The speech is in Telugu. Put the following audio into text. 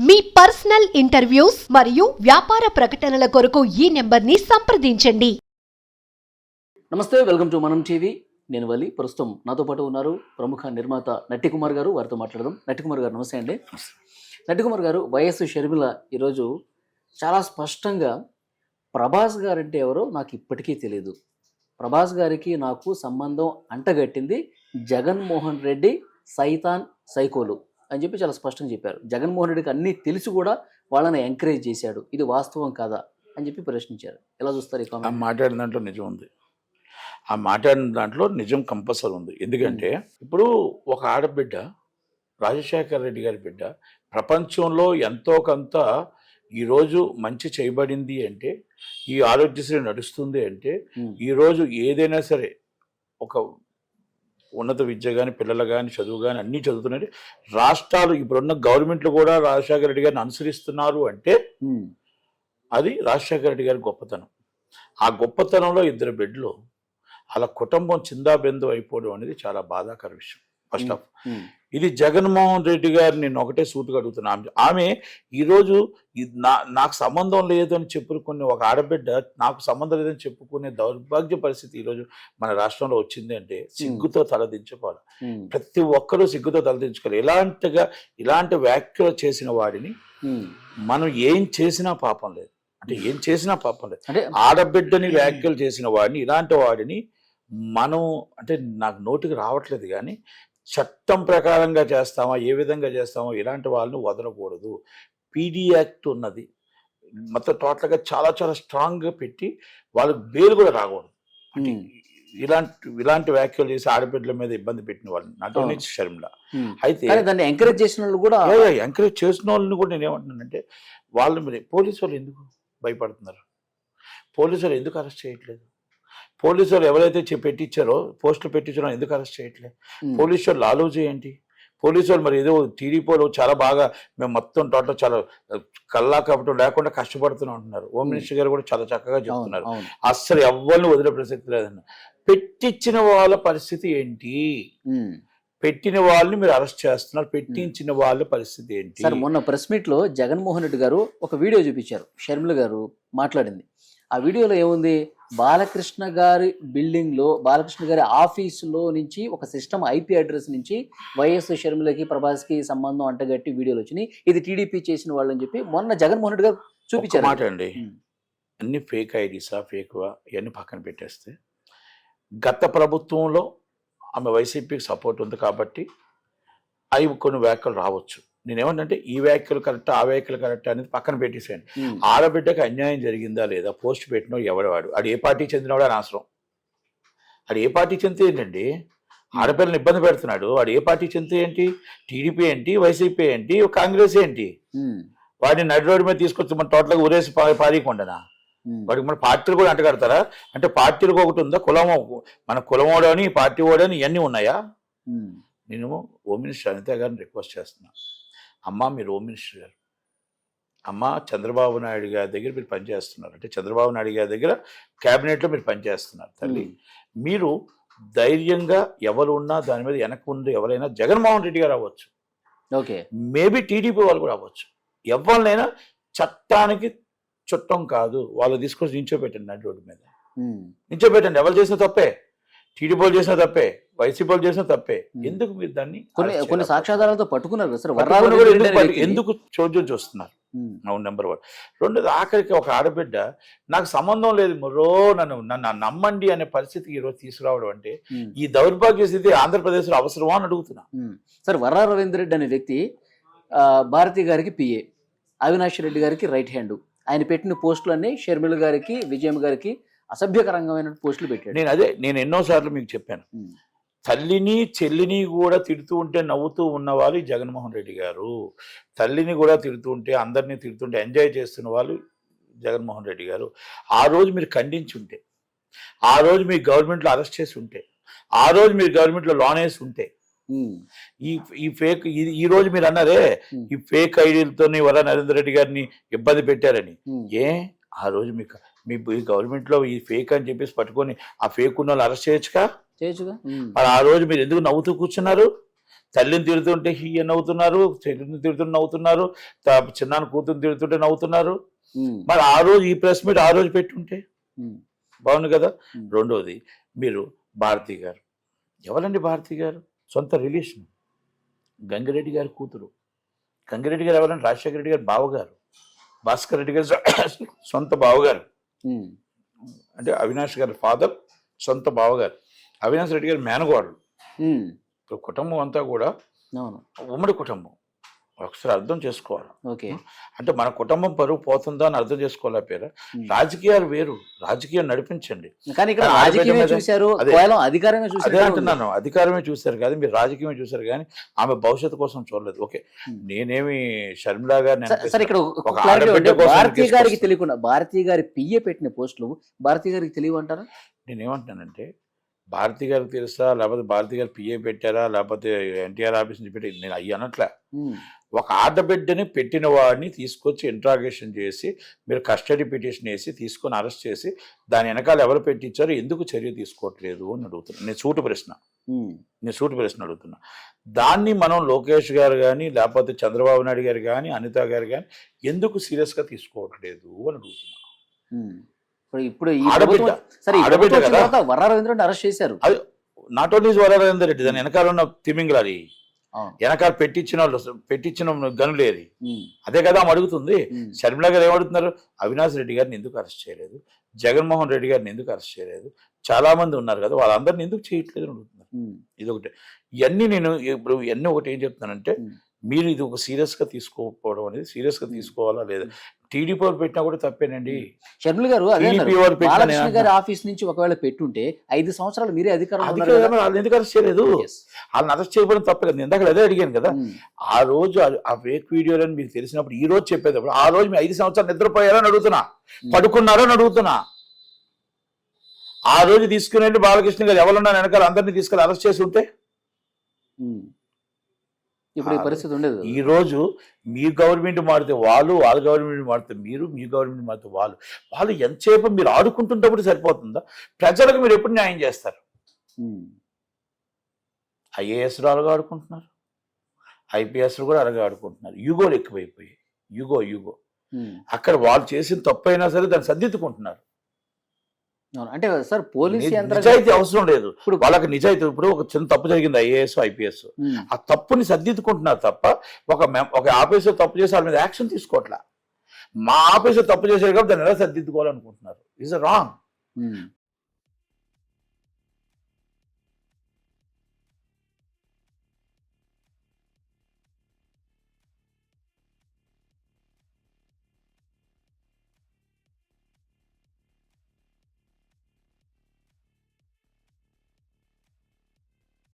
మీ పర్సనల్ ఇంటర్వ్యూస్ మరియు వ్యాపార ప్రకటనల కొరకు ఈ నెంబర్ని సంప్రదించండి. నమస్తే, వెల్కమ్ టు మనం టీవీ. నేను వలి. ప్రస్తుతం నాతో పాటు ఉన్నారు ప్రముఖ నిర్మాత నట్టికుమార్ గారు. వారితో మాట్లాడదాం. నట్టికుమార్ గారు నమస్తే అండి. నట్టికుమార్ గారు, వైఎస్ షర్మిల ఈరోజు చాలా స్పష్టంగా ప్రభాస్ గారంటే ఎవరో నాకు ఇప్పటికీ తెలియదు, ప్రభాస్ గారికి నాకు సంబంధం అంటగట్టింది జగన్మోహన్ రెడ్డి సైతాన్ సైకోలు అని చెప్పి చాలా స్పష్టంగా చెప్పారు. జగన్మోహన్ రెడ్డికి అన్నీ తెలిసి కూడా వాళ్ళని ఎంకరేజ్ చేశాడు. ఇది వాస్తవం కాదా అని చెప్పి ప్రశ్నించారు. ఎలా చూస్తారు ఈ కామెంట్? మాట్లాడిన దాంట్లో నిజం ఉంది. ఆ మాట్లాడిన దాంట్లో నిజం కంపల్సరీ ఉంది. ఎందుకంటే ఇప్పుడు ఒక ఆడబిడ్డ, రాజశేఖర రెడ్డి గారి బిడ్డ, ప్రపంచంలో ఎంతో కొంత ఈరోజు మంచి చేయబడింది అంటే, ఈ ఆరోగ్యశ్రీ నడుస్తుంది అంటే, ఈరోజు ఏదైనా సరే ఒక ఉన్నత విద్య కానీ, పిల్లలు కానీ, చదువు కానీ అన్నీ చదువుతున్నాయి. రాష్ట్రాలు ఇప్పుడున్న గవర్నమెంట్లు కూడా రాజశేఖర రెడ్డి గారిని అనుసరిస్తున్నారు అంటే అది రాజశేఖర రెడ్డి గారి గొప్పతనం. ఆ గొప్పతనంలో ఇద్దరు బిడ్డలు అలా కుటుంబం చిందాబిందు అయిపోవడం అనేది చాలా బాధాకర విషయం. ఫస్ట్ ఆఫ్ ఇది జగన్మోహన్ రెడ్డి గారు నేను ఒకటే సూటుగా అడుగుతున్నా. ఆమె ఈరోజు నాకు సంబంధం లేదు అని చెప్పుకునే ఒక ఆడబిడ్డ నాకు సంబంధం లేదని చెప్పుకునే దౌర్భాగ్య పరిస్థితి ఈరోజు మన రాష్ట్రంలో వచ్చింది అంటే సిగ్గుతో తలదించుకోవాలి. ప్రతి ఒక్కరూ సిగ్గుతో తలదించుకోవాలి. ఇలాంటి వ్యాఖ్యలు చేసిన వాడిని మనం ఏం చేసినా పాపం లేదు. అంటే ఏం చేసినా పాపం లేదు. అంటే ఆడబిడ్డని వ్యాఖ్యలు చేసిన వాడిని, ఇలాంటి వాడిని మనం అంటే నాకు నోటికి రావట్లేదు కానీ చట్టం ప్రకారంగా చేస్తామా, ఏ విధంగా చేస్తామో ఇలాంటి వాళ్ళని వదలకూడదు. పీడీ యాక్ట్ ఉన్నది మొత్తం టోటల్గా చాలా చాలా స్ట్రాంగ్గా పెట్టి వాళ్ళకి బెయిల్ కూడా రాకూడదు. ఇలాంటి వ్యాఖ్యలు చేసి ఆడబిడ్డల మీద ఇబ్బంది పెట్టిన వాళ్ళని నాట్ ఓన్లీ షర్మిల అయితే దాన్ని ఎంకరేజ్ చేసిన వాళ్ళు కూడా ఎంకరేజ్ చేసిన వాళ్ళని కూడా నేను ఏమంటున్నానంటే, వాళ్ళు మీరు పోలీసు వాళ్ళు ఎందుకు భయపడుతున్నారు? పోలీసు వాళ్ళు ఎందుకు అరెస్ట్ చేయట్లేదు? పోలీసు వాళ్ళు ఎవరైతే పెట్టించారో, పోస్టులు పెట్టించారో ఎందుకు అరెస్ట్ చేయట్లేదు? పోలీసు వాళ్ళు ఆలోచన ఏంటి? పోలీసు వాళ్ళు మరి ఏదో టీడీపీలో చాలా బాగా మేము మొత్తం టోటల్ చాలా కల్లా కపటం లేకుండా కష్టపడుతూ ఉంటున్నారు. హోమ్ మినిస్టర్ గారు కూడా చాలా చక్కగా చెప్తున్నారు. అస్సలు ఎవరిని వదిలే ప్రసక్తి లేదన్న. పెట్టించిన వాళ్ళ పరిస్థితి ఏంటి? పెట్టిన వాళ్ళని మీరు అరెస్ట్ చేస్తున్నారు, పెట్టించిన వాళ్ళ పరిస్థితి ఏంటి? సార్, మొన్న ప్రెస్ మీట్ లో జగన్మోహన్ రెడ్డి గారు ఒక వీడియో చూపించారు. షర్మిల గారు మాట్లాడింది. ఆ వీడియోలో ఏముంది? బాలకృష్ణ గారి బిల్డింగ్ లో, బాలకృష్ణ గారి ఆఫీసులో నుంచి ఒక సిస్టమ్ ఐపీ అడ్రస్ నుంచి వైఎస్ షర్మిలకి ప్రభాస్కి సంబంధం అంటగట్టి వీడియోలు వచ్చినాయి. ఇది టీడీపీ చేసిన వాళ్ళు అని చెప్పి మొన్న జగన్మోహన్ రెడ్డి గారు చూపించారు. మాట అండి, అన్ని ఫేక్ ఐడీసా, ఫేక్వా ఇవన్నీ పక్కన పెట్టేస్తే, గత ప్రభుత్వంలో ఆమె వైసీపీకి సపోర్ట్ ఉంది కాబట్టి అవి కొన్ని వ్యాఖ్యలు రావచ్చు. నేనేమంటే ఈ వ్యాఖ్యలు కరెక్ట్, ఆ వ్యాఖ్యలు కరెక్ట్ అనేది పక్కన పెట్టేసాను. ఆడబిడ్డకి అన్యాయం జరిగిందా లేదా? పోస్ట్ పెట్టినో ఎవడవాడు, అది ఏ పార్టీ చెందినవాడు అని అవసరం. అది ఏ పార్టీ చెందితే ఏంటండి? ఆడపిల్లని ఇబ్బంది పెడుతున్నాడు, వాడు ఏ పార్టీ చెందితే ఏంటి? టీడీపీ ఏంటి, వైసీపీ ఏంటి, కాంగ్రెస్ ఏంటి? వాడిని నడి రోడ్డు మీద తీసుకొచ్చి మన టోటల్గా ఊరేసి పారీకుండానా? వాడికి మన పార్టీలు కూడా అంటగడతారా? అంటే పార్టీలకు ఒకటి ఉందా? మన కులం ఓడని, పార్టీ ఓడని ఇవన్నీ ఉన్నాయా? నేను హోమ్ మినిస్టర్ అనిత గారిని రిక్వెస్ట్ చేస్తున్నా, అమ్మ మీరు హోమ్ మినిస్టర్ గారు, అమ్మ చంద్రబాబు నాయుడు గారి దగ్గర మీరు పనిచేస్తున్నారు, అంటే చంద్రబాబు నాయుడు గారి దగ్గర క్యాబినెట్లో మీరు పనిచేస్తున్నారు. తల్లి, మీరు ధైర్యంగా ఎవరు ఉన్నా దాని మీద వెనక ఉండి ఎవరైనా జగన్మోహన్ రెడ్డి గారు అవ్వచ్చు, ఓకే, మేబీ టీడీపీ వాళ్ళు కూడా అవ్వచ్చు, ఎవరినైనా చట్టానికి చుట్టం కాదు. వాళ్ళు తీసుకొచ్చి నించోబెట్టండి, నడి రోడ్డు మీద నించోబెట్టండి. ఎవరు చేసిన తప్పే, టీడీపీ వాళ్ళు చేసిన తప్పే, వైసీపీ వాళ్ళు చేసిన తప్పే. ఎందుకు మీరు దాన్ని కొన్ని సాక్ష్యాధారాలతో పట్టుకున్నారు? ఎందుకు చోద్యం చూస్తున్నారు? అవును, నెంబర్ 1. రెండోది, ఆఖరికి ఒక ఆడబిడ్డ నాకు సంబంధం లేదు మొర్రో నన్ను నమ్మండి అనే పరిస్థితికి ఈరోజు తీసుకురావడం అంటే ఈ దౌర్భాగ్య స్థితి ఆంధ్రప్రదేశ్లో అవసరమా అని అడుగుతున్నా. సార్, వర్రా రవీంద్ర రెడ్డి అనే వ్యక్తి భారతి గారికి పిఏ, అవినాష్ రెడ్డి గారికి రైట్ హ్యాండ్. ఆయన పెట్టిన పోస్టులన్నీ షర్మిల గారికి, విజయం గారికి అసభ్యకరంగా పోస్టులు పెట్టాడు. నేను ఎన్నోసార్లు మీకు చెప్పాను, తల్లిని చెల్లిని కూడా తిడుతూ ఉంటే నవ్వుతూ ఉన్నవాళ్ళు జగన్మోహన్ రెడ్డి గారు, తల్లిని కూడా తిడుతూ ఉంటే, అందరినీ తిడుతుంటే ఎంజాయ్ చేస్తున్న వాళ్ళు జగన్మోహన్ రెడ్డి గారు. ఆ రోజు మీరు ఖండించి ఉంటే, ఆ రోజు మీ గవర్నమెంట్లో అరెస్ట్ చేసి ఉంటే, ఆ రోజు మీరు గవర్నమెంట్లో లోన్ వేసి ఉంటే, ఈ ఫేక్ ఈ రోజు మీరు అన్నారే ఈ ఫేక్ ఐడీలతో వర నరేంద్ర రెడ్డి గారిని ఇబ్బంది పెట్టారని, ఆ రోజు మీకు మీ గవర్నమెంట్లో ఈ ఫేక్ అని చెప్పేసి పట్టుకొని ఆ ఫేక్ ఉన్న వాళ్ళు అరెస్ట్ చేయొచ్చుగా. మరి ఆ రోజు మీరు ఎందుకు నవ్వుతూ కూర్చున్నారు? తల్లిని తిడుతుంటే హీ నవ్వుతున్నారు, చెల్లిని తిడుతుంటే నవ్వుతున్నారు, చిన్నాన్న కూతురు తిడుతుంటే నవ్వుతున్నారు. మరి ఆ రోజు ఈ ప్రెస్ మీట్ ఆ రోజు పెట్టుంటే బాగుంది కదా. రెండోది, మీరు భారతి గారు, ఎవరండి భారతి గారు? సొంత రిలేషన్, గంగిరెడ్డి గారి కూతురు. గంగిరెడ్డి గారు ఎవరండి? రాజశేఖర రెడ్డి గారి బావగారు, భాస్కర్ రెడ్డి గారు సొంత బావగారు, అంటే అవినాష్ గారి ఫాదర్ సొంత బావగారు, అవినాష్ రెడ్డి గారి మేనగోడలు. కుటుంబం అంతా కూడా ఉమ్మడి కుటుంబం. ఒకసారి అర్థం చేసుకోవాలి. ఓకే, అంటే మన కుటుంబం పరువు పోతుందా అని అర్థం చేసుకోలే పేరు. రాజకీయాలు వేరు, రాజకీయం నడిపించండి. కానీ ఇక్కడ రాజకీయమే చూశారు, అధికారమే చూశారు. అదే అంటున్నాను, అధికారమే చూశారు కాదు, మీరు రాజకీయమే చూశారు కానీ ఆమె భవిష్యత్తు కోసం చూడలేదు. ఓకే, నేనేమి షర్మిలా గారిని సరే ఇక్కడ భారతీయ గారికి తెలియకుండా భారతీయ గారి పిఏ పెట్టిన పోస్టులు భారతీయ గారికి తెలియవు అంటారా? నేనేమంటున్నానంటే, భారతి గారికి తెలుసా, లేకపోతే భారతి గారు పిఏ పెట్టారా, లేకపోతే ఎన్టీఆర్ ఆఫీస్ నుంచి పెట్టి, నేను అయ్యి అనట్లే. ఒక ఆడబిడ్డని పెట్టిన వాడిని తీసుకొచ్చి ఇంట్రాగేషన్ చేసి మీరు కస్టడీ పిటిషన్ వేసి తీసుకొని అరెస్ట్ చేసి దాని వెనకాల ఎవరు పెట్టించారో ఎందుకు చర్య తీసుకోవట్లేదు అని అడుగుతున్నా. నేను సూటి ప్రశ్న అడుగుతున్నా. దాన్ని మనం లోకేష్ గారు కానీ, లేకపోతే చంద్రబాబు నాయుడు గారు కానీ, అనిత గారు కానీ ఎందుకు సీరియస్గా తీసుకోవట్లేదు అని అడుగుతున్నా. ఇప్పుడు వర్రా రవీంద్రని అరెస్ట్ చేశారు. అది నాట్ ఓన్లీ వర్రా రవీంద్ర రెడ్డి, దాని వెనకాల ఉన్న తిమింగ్లారి, వెనకాల పెట్టించిన గనులేరి, అదే కదా ఆమె అడుగుతుంది. షర్మిలా గారు ఏమడుగుతున్నారు? అవినాష్ రెడ్డి గారిని ఎందుకు అరెస్ట్ చేయలేదు, జగన్మోహన్ రెడ్డి గారిని ఎందుకు అరెస్ట్ చేయలేదు, చాలా మంది ఉన్నారు కదా వాళ్ళందరిని ఎందుకు చేయట్లేదు అని అడుగుతున్నారు. ఇదొకటి. ఇవన్నీ నేను ఇప్పుడు ఒకటి ఏం చెప్తున్నానంటే, మీరు ఇది ఒక సీరియస్గా తీసుకోకపోవడం అనేది, సీరియస్గా తీసుకోవాలా లేదా? టీడీపీ వారు పెట్టినా కూడా తప్పేనండి. షర్మిల గారు బాలకృష్ణ గారి ఆఫీస్ నుంచి ఒకవేళ పెట్టుంటే 5 సంవత్సరాలు మీరే అధికారం వాళ్ళు ఎందుకు అరెస్ట్ చేయలేదు? వాళ్ళని అరెస్ట్ చేయడం తప్పే కదా. ఇందాక అదే అడిగాను కదా. ఆ రోజు ఆ ఫేక్ వీడియోలని మీకు తెలిసినప్పుడు ఈ రోజు చెప్పేటప్పుడు ఆ రోజు మీరు 5 సంవత్సరాలు నిద్రపోయారని అడుగుతున్నా, పడుకున్నారని అడుగుతున్నా. ఆ రోజు తీసుకుని వెళ్ళి బాలకృష్ణ గారు ఎవరున్నా వెనకాల అందరినీ తీసుకెళ్ళి అరెస్ట్ చేసి ఉంటే ఇప్పుడు ఈ పరిస్థితి ఉండేది. ఈ రోజు మీ గవర్నమెంట్ మారితే వాళ్ళు, వాళ్ళ గవర్నమెంట్ మారితే మీరు, మీ గవర్నమెంట్ మారితే వాళ్ళు ఎంతసేపు మీరు ఆడుకుంటుంటప్పుడు సరిపోతుందా? ప్రజలకు మీరు ఎప్పుడు న్యాయం చేస్తారు? ఐఏఎస్లు అలాగా ఆడుకుంటున్నారు, ఐపీఎస్లు కూడా అలాగే ఆడుకుంటున్నారు. యుగోలు ఎక్కువైపోయి యుగో అక్కడ వాళ్ళు చేసిన తప్పు అయినా సరే దాన్ని సర్దిద్దుకుంటున్నారు. అంటే సార్ పోలీస్ నిజాయితీ అవసరం లేదు వాళ్ళకి. నిజాయితీ, ఇప్పుడు ఒక చిన్న తప్పు జరిగింది ఐఏఎస్ ఐపీఎస్, ఆ తప్పుని సర్దిద్దుకుంటున్నారు తప్ప ఒక ఆఫీసర్ తప్పు చేసి వాళ్ళ మీద యాక్షన్ తీసుకోవట్లా. మా ఆఫీసర్ తప్పు చేశారు కాబట్టి దాన్ని ఎలా సర్దిద్దుకోవాలనుకుంటున్నారు. Is wrong.